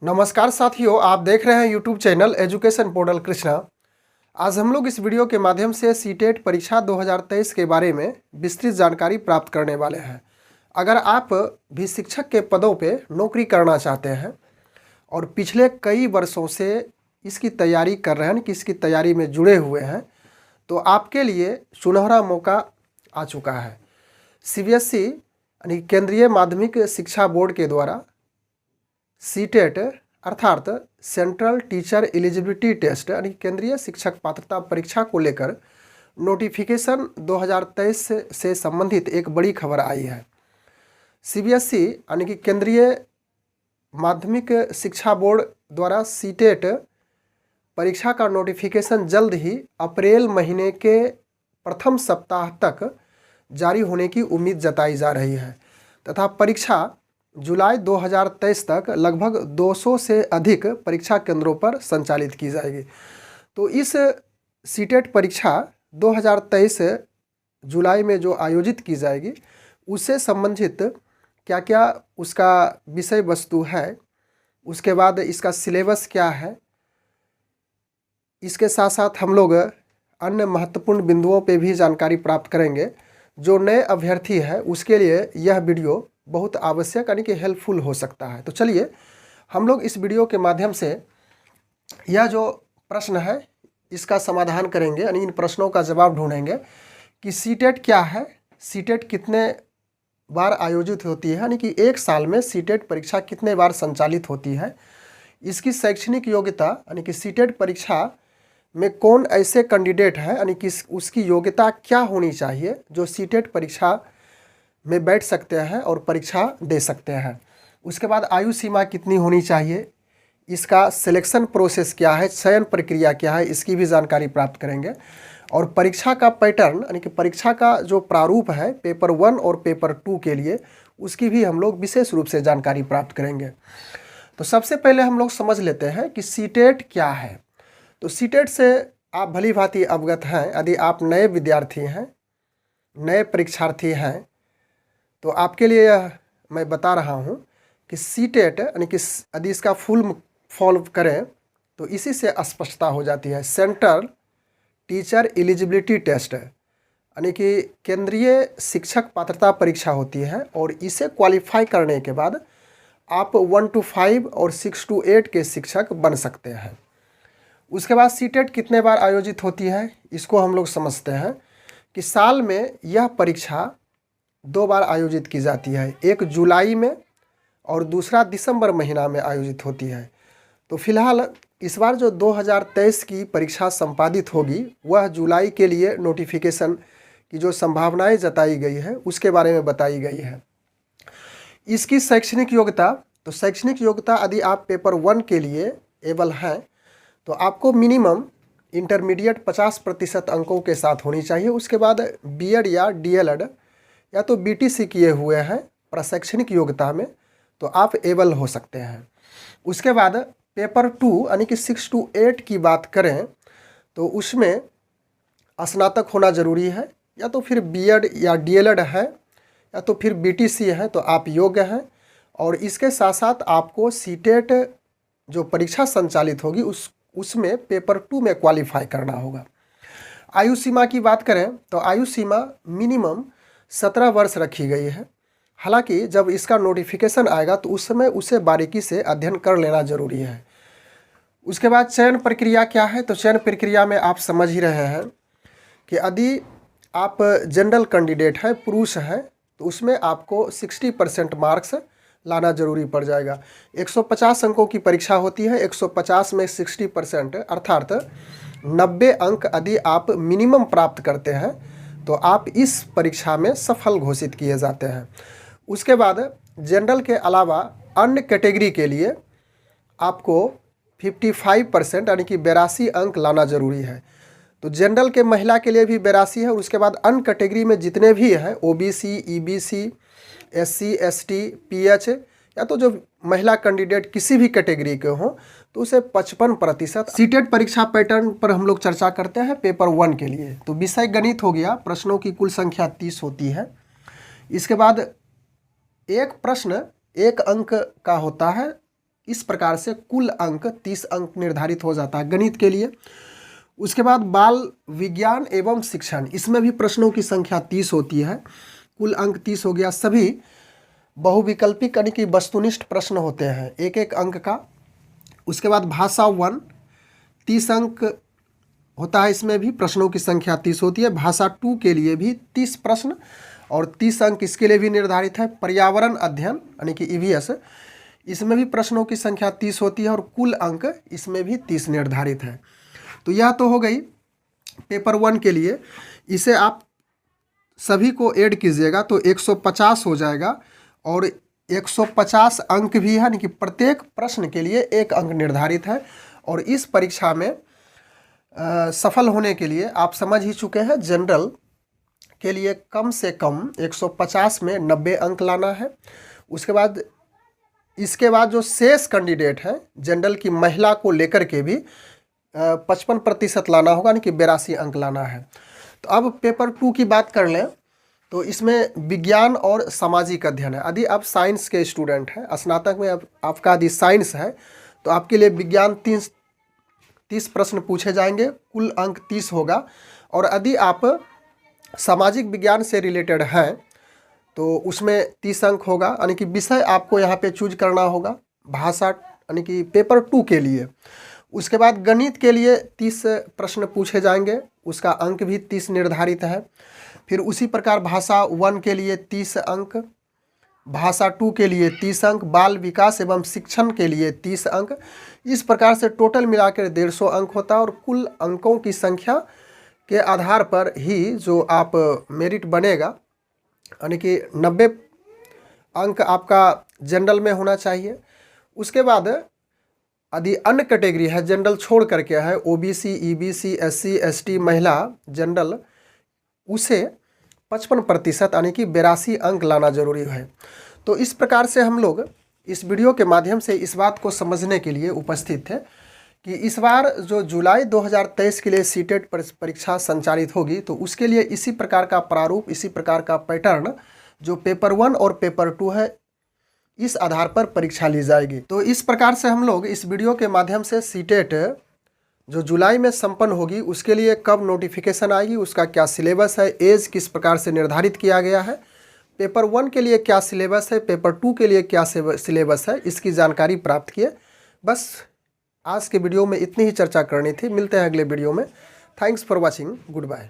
नमस्कार साथियों, आप देख रहे हैं YouTube channel education portal Krishna. आज हम लोग इस वीडियो के माध्यम से सीटेट परीक्षा 2023 के बारे में विस्तृत जानकारी प्राप्त करने वाले हैं। अगर आप भी शिक्षक के पदों पे नौकरी करना चाहते हैं और पिछले कई वर्षों से इसकी तैयारी कर रहे हैं कि इसकी तैयारी में जुड़े हुए हैं, तो आपके लिए सुनहरा मौका आ चुका है। CBSE यानी केंद्रीय माध्यमिक शिक्षा बोर्ड के द्वारा सीटेट अर्थात सेंट्रल टीचर एलिजिबिलिटी टेस्ट यानी केंद्रीय शिक्षक पात्रता परीक्षा को लेकर नोटिफिकेशन 2023 से संबंधित एक बड़ी खबर आई है। CBSE यानी कि केंद्रीय माध्यमिक शिक्षा बोर्ड द्वारा सीटेट परीक्षा का नोटिफिकेशन जल्द ही अप्रैल महीने के प्रथम सप्ताह तक जारी होने की उम्मीद जताई जा रही है तथा परीक्षा जुलाई 2023 तक लगभग 200 से अधिक परीक्षा केंद्रों पर संचालित की जाएगी। तो इस सीटेट परीक्षा 2023 जुलाई में जो आयोजित की जाएगी उससे संबंधित क्या क्या उसका विषय वस्तु है, उसके बाद इसका सिलेबस क्या है, इसके साथ साथ हम लोग अन्य महत्वपूर्ण बिंदुओं पे भी जानकारी प्राप्त करेंगे। जो नए अभ्यर्थी है उसके लिए यह वीडियो बहुत आवश्यक यानी कि हेल्पफुल हो सकता है। तो चलिए हम लोग इस वीडियो के माध्यम से यह जो प्रश्न है इसका समाधान करेंगे, यानी इन प्रश्नों का जवाब ढूंढेंगे कि सीटेट क्या है, सीटेट कितने बार आयोजित होती है, यानी कि एक साल में सीटेट परीक्षा कितने बार संचालित होती है, इसकी शैक्षणिक योग्यता यानी कि सीटेट परीक्षा में कौन ऐसे कैंडिडेट है यानी कि उसकी योग्यता क्या होनी चाहिए जो सीटेट परीक्षा में बैठ सकते हैं और परीक्षा दे सकते हैं। उसके बाद आयु सीमा कितनी होनी चाहिए, इसका सिलेक्शन प्रोसेस क्या है, चयन प्रक्रिया क्या है, इसकी भी जानकारी प्राप्त करेंगे। और परीक्षा का पैटर्न यानी कि परीक्षा का जो प्रारूप है पेपर 1 और पेपर 2 के लिए, उसकी भी हम लोग विशेष रूप से जानकारी प्राप्त करेंगे। तो सबसे पहले हम लोग समझ लेते हैं कि सीटेट क्या है। तो सीटेट से आप भली भांति अवगत हैं। यदि आप नए विद्यार्थी हैं, नए परीक्षार्थी हैं, तो आपके लिए यह मैं बता रहा हूं कि सीटेट यानी कि यदि इसका फुल फॉलो करें तो इसी से स्पष्टता हो जाती है। सेंट्रल टीचर एलिजिबिलिटी टेस्ट यानी कि केंद्रीय शिक्षक पात्रता परीक्षा होती है और इसे क्वालिफाई करने के बाद आप 1 to 5 और 6 to 8 के शिक्षक बन सकते हैं। उसके बाद सीटेट कितने बार आयोजित होती है, इसको हम लोग समझते हैं कि साल में यह परीक्षा 2 बार आयोजित की जाती है, एक जुलाई में और दूसरा दिसंबर महीना में आयोजित होती है। तो फिलहाल इस बार जो 2023 की परीक्षा संपादित होगी वह जुलाई के लिए नोटिफिकेशन की जो संभावनाएं जताई गई है उसके बारे में बताई गई है। इसकी शैक्षणिक योग्यता, तो शैक्षणिक योग्यता यदि आप पेपर 1 के लिए एबल हैं तो आपको मिनिमम इंटरमीडिएट 50% अंकों के साथ होनी चाहिए। उसके बाद बीएड या डीएलएड या तो बीटीसी किए हुए हैं प्रशैक्षणिक योग्यता में, तो आप एबल हो सकते हैं। उसके बाद पेपर 2 यानी कि 6 to 8 की बात करें तो उसमें स्नातक होना ज़रूरी है, या तो फिर बीएड या डीएलएड है या तो फिर बीटीसी है, तो आप योग्य हैं। और इसके साथ साथ आपको सीटेट जो परीक्षा संचालित होगी उसमें पेपर 2 में क्वालिफाई करना होगा। आयु सीमा की बात करें तो आयु सीमा मिनिमम 17 वर्ष रखी गई है। हालांकि जब इसका नोटिफिकेशन आएगा तो उस समय उसे बारीकी से अध्ययन कर लेना जरूरी है। उसके बाद चयन प्रक्रिया क्या है, तो चयन प्रक्रिया में आप समझ ही रहे हैं कि यदि आप जनरल कैंडिडेट हैं, पुरुष हैं, तो उसमें आपको 60% मार्क्स लाना जरूरी पड़ जाएगा। 150 अंकों की परीक्षा होती है, 150 में 60% अर्थात 90 अंक यदि आप मिनिमम प्राप्त करते हैं तो आप इस परीक्षा में सफल घोषित किए जाते हैं। उसके बाद जनरल के अलावा अन्य कैटेगरी के लिए आपको 55% यानी कि 82 अंक लाना जरूरी है। तो जनरल के महिला के लिए भी 82 है। और उसके बाद अन्य कैटेगरी में जितने भी हैं OBC, EBC, SC, ST, pH या तो जो महिला कैंडिडेट किसी भी कैटेगरी के हों तो उसे 55%। सीटेट परीक्षा पैटर्न पर हम लोग चर्चा करते हैं पेपर 1 के लिए। तो विषय गणित हो गया, प्रश्नों की कुल संख्या 30 होती है। इसके बाद एक प्रश्न 1 अंक का होता है, इस प्रकार से कुल अंक 30 अंक निर्धारित हो जाता है गणित के लिए। उसके बाद बाल विज्ञान एवं शिक्षण, इसमें भी प्रश्नों की संख्या 30 होती है, कुल अंक 30 हो गया। सभी बहुविकल्पिक यानी कि वस्तुनिष्ठ प्रश्न होते हैं 1-1 अंक का। उसके बाद भाषा 1 30 अंक होता है, इसमें भी प्रश्नों की संख्या 30 होती है। भाषा 2 के लिए भी 30 प्रश्न और 30 अंक इसके लिए भी निर्धारित है। पर्यावरण अध्ययन यानी कि EVS, इसमें भी प्रश्नों की संख्या 30 होती है और कुल अंक इसमें भी 30 निर्धारित है। तो यह तो हो गई पेपर 1 के लिए। इसे आप सभी को ऐड कीजिएगा तो 150 हो जाएगा और 150 अंक भी है, यानी कि प्रत्येक प्रश्न के लिए 1 अंक निर्धारित है। और इस परीक्षा में सफल होने के लिए आप समझ ही चुके हैं, जनरल के लिए कम से कम 150 में 90 अंक लाना है। उसके बाद इसके बाद जो शेष कैंडिडेट हैं जनरल की महिला को लेकर के भी 55% लाना होगा, यानी कि 82 अंक लाना है। तो अब पेपर 2 की बात कर लें तो इसमें विज्ञान और सामाजिक अध्ययन है। यदि आप साइंस के स्टूडेंट हैं, स्नातक में आपका यदि साइंस है तो आपके लिए विज्ञान 30 प्रश्न पूछे जाएंगे, कुल अंक 30 होगा। और यदि आप सामाजिक विज्ञान से रिलेटेड हैं तो उसमें 30 अंक होगा, यानी कि विषय आपको यहाँ पे चूज करना होगा भाषा यानी कि पेपर 2 के लिए। उसके बाद गणित के लिए 30 प्रश्न पूछे जाएंगे, उसका अंक भी 30 निर्धारित है। फिर उसी प्रकार भाषा 1 के लिए 30 अंक, भाषा 2 के लिए 30 अंक, बाल विकास एवं शिक्षण के लिए 30 अंक। इस प्रकार से टोटल मिलाकर 150 अंक होता है और कुल अंकों की संख्या के आधार पर ही जो आप मेरिट बनेगा, यानी कि 90 अंक आपका जनरल में होना चाहिए। उसके बाद यदि अन्य कैटेगरी है जनरल छोड़ करके है, OBC, EBC, SC, ST, महिला जनरल, उसे 55% यानी कि 82 अंक लाना जरूरी है। तो इस प्रकार से हम लोग इस वीडियो के माध्यम से इस बात को समझने के लिए उपस्थित थे कि इस बार जो जुलाई 2023 के लिए सीटेट परीक्षा संचालित होगी तो उसके लिए इसी प्रकार का प्रारूप, इसी प्रकार का पैटर्न जो पेपर 1 और पेपर 2 है, इस आधार पर परीक्षा ली जाएगी। तो इस प्रकार से हम लोग इस वीडियो के माध्यम से सीटेट जो जुलाई में संपन्न होगी उसके लिए कब नोटिफिकेशन आएगी, उसका क्या सिलेबस है, एज किस प्रकार से निर्धारित किया गया है, पेपर 1 के लिए क्या सिलेबस है, पेपर 2 के लिए क्या सिलेबस है, इसकी जानकारी प्राप्त किए। बस आज के वीडियो में इतनी ही चर्चा करनी थी। मिलते हैं अगले वीडियो में। Thanks for watching, good bye.